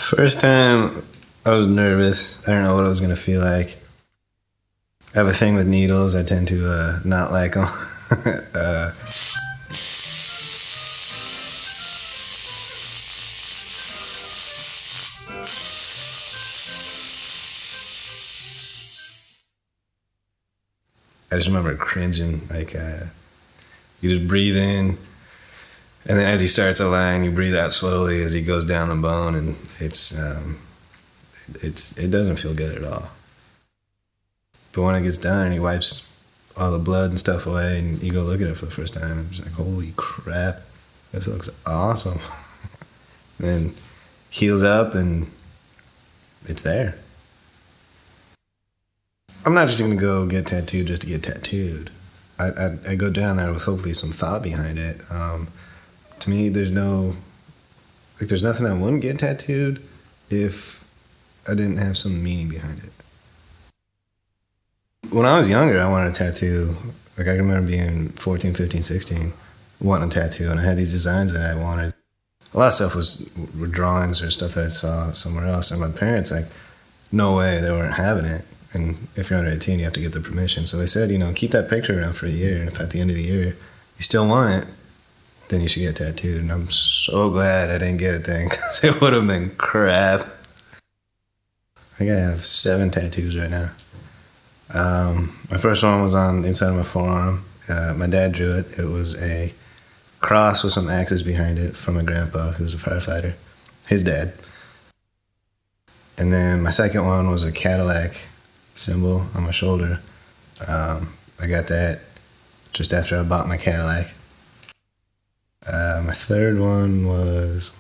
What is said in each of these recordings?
First time, I was nervous. I don't know what it was gonna feel like. I have a thing with needles. I tend to not like them. I just remember cringing. Like you just breathe in, and then as he starts a line, you breathe out slowly as he goes down the bone, and it doesn't feel good at all. But when it gets done and he wipes all the blood and stuff away and you go look at it for the first time, I'm just like, holy crap, this looks awesome. Then heals up and it's there. I'm not just gonna go get tattooed just to get tattooed. I go down there with hopefully some thought behind it. To me, there's nothing I wouldn't get tattooed if I didn't have some meaning behind it. When I was younger, I wanted a tattoo. Like, I remember being 14, 15, 16, wanting a tattoo, and I had these designs that I wanted. A lot of stuff were drawings or stuff that I saw somewhere else, and my parents, like, no way, they weren't having it. And if you're under 18, you have to get their permission. So they said, keep that picture around for a year, and if at the end of the year you still want it, then you should get tattooed. And I'm so glad I didn't get it then, because it would have been crap. I think I have 7 tattoos right now. My first one was on the inside of my forearm. My dad drew it. It was a cross with some axes behind it from my grandpa, who was a firefighter, his dad. And then my second one was a Cadillac symbol on my shoulder. I got that just after I bought my Cadillac. My third one was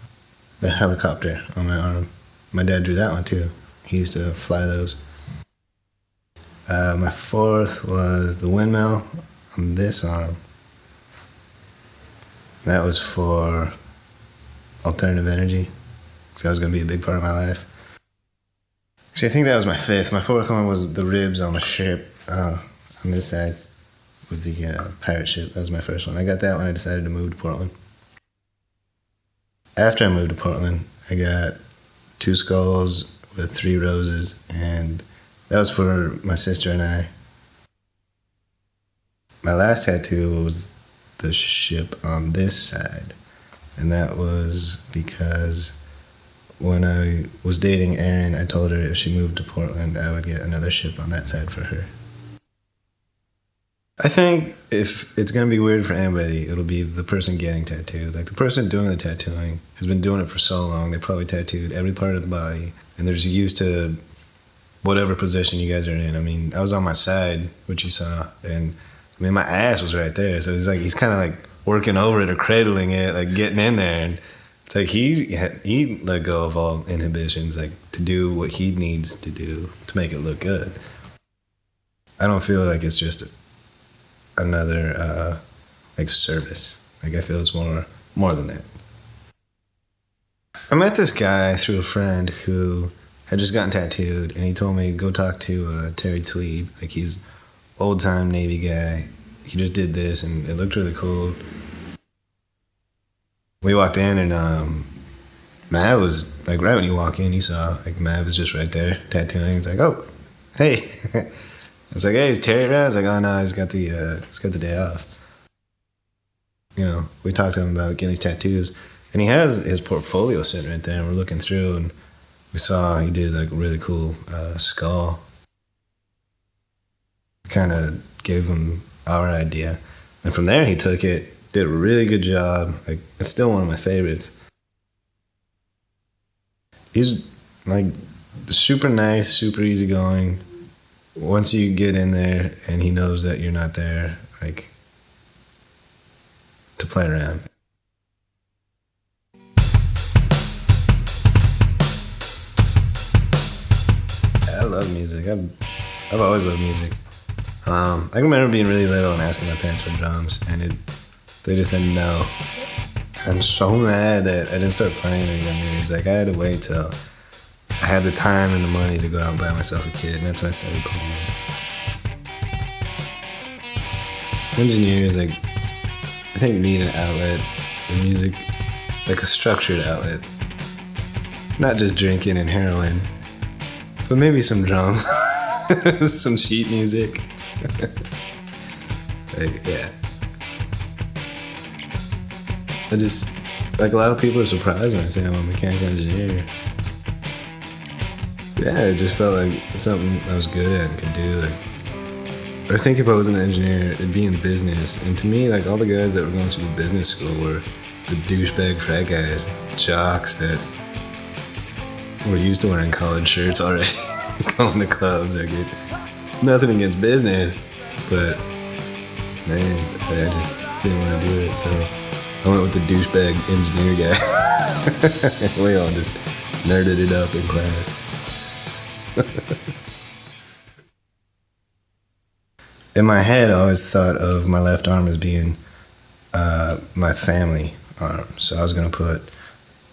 the helicopter on my arm. My dad drew that one too. He used to fly those. My fourth was the windmill on this arm. That was for alternative energy, because that was going to be a big part of my life. Actually, I think that was my fifth. My fourth one was the ribs on a ship. On this side was the pirate ship. That was my first one. I got that when I decided to move to Portland. After I moved to Portland, I got 2 skulls with 3 roses, and that was for my sister and I. My last tattoo was the ship on this side, and that was because when I was dating Erin, I told her if she moved to Portland, I would get another ship on that side for her. I think if it's going to be weird for anybody, it'll be the person getting tattooed. Like, the person doing the tattooing has been doing it for so long, they probably tattooed every part of the body, and they're just used to whatever position you guys are in. I mean, I was on my side, which you saw, and I mean, my ass was right there. So it's like he's kind of like working over it or cradling it, like getting in there. And it's like he let go of all inhibitions, like to do what he needs to do to make it look good. I don't feel like it's just another like service. Like, I feel it's more than that. I met this guy through a friend who had just gotten tattooed, and he told me, go talk to Terry Tweed. Like, he's old-time Navy guy. He just did this, and it looked really cool. We walked in, and Mav was, like, right when you walk in, you saw, like, Mav was just right there, tattooing. It's like, oh, hey. I was like, hey, is Terry around? I was like, oh, no, he's got the day off. We talked to him about getting these tattoos, and he has his portfolio sitting right there, and we're looking through, and we saw he did, like, a really cool skull. Kind of gave him our idea. And from there, he took it, did a really good job. Like, it's still one of my favorites. He's, like, super nice, super easygoing. Once you get in there and he knows that you're not there, like, to play around. I love music. I've always loved music. I can remember being really little and asking my parents for drums, and they just said no. I'm so mad that I didn't start playing at a young age. Like, I had to wait till I had the time and the money to go out and buy myself a kid, and that's when I started playing. Engineers, like, I think, need an outlet in music, like a structured outlet. Not just drinking and heroin, but maybe some drums, some sheet music. Yeah. I just, like, a lot of people are surprised when I say I'm a mechanical engineer. Yeah, it just felt like something I was good at and could do. Like, I think if I was an engineer, it'd be in business. And to me, like, all the guys that were going through business school were the douchebag frat guys, jocks that were used to wearing collared shirts already, going to clubs. Like, nothing against business, but man, I just didn't want to do it. So I went with the douchebag engineer guy. We all just nerded it up in class. In my head, I always thought of my left arm as being my family arm. So I was going to put,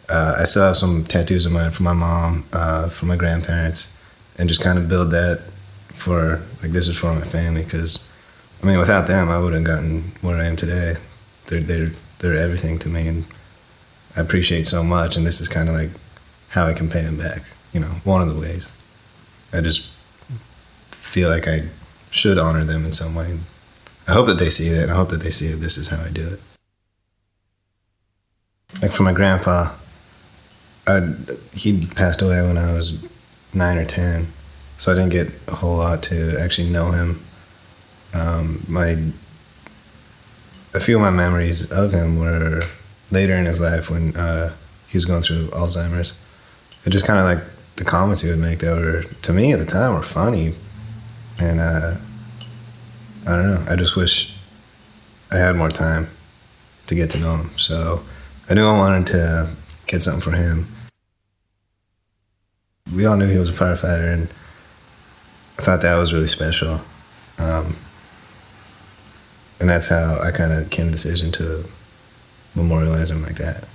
I still have some tattoos of mine from my mom, from my grandparents, and just kind of build that for, like, this is for my family. Because, I mean, without them, I wouldn't have gotten where I am today. They're everything to me, and I appreciate so much. And this is kind of like how I can pay them back, you know, one of the ways. I just feel like I should honor them in some way. I hope that they see that, and I hope that they see that this is how I do it. Like, for my grandpa, he passed away when I was 9 or 10, so I didn't get a whole lot to actually know him. A few of my memories of him were later in his life when he was going through Alzheimer's. It just kind of like the comments he would make that were, to me at the time, were funny. And I don't know, I just wish I had more time to get to know him. So I knew I wanted to get something for him. We all knew he was a firefighter, and I thought that was really special. And that's how I kind of came to the decision to memorialize him like that.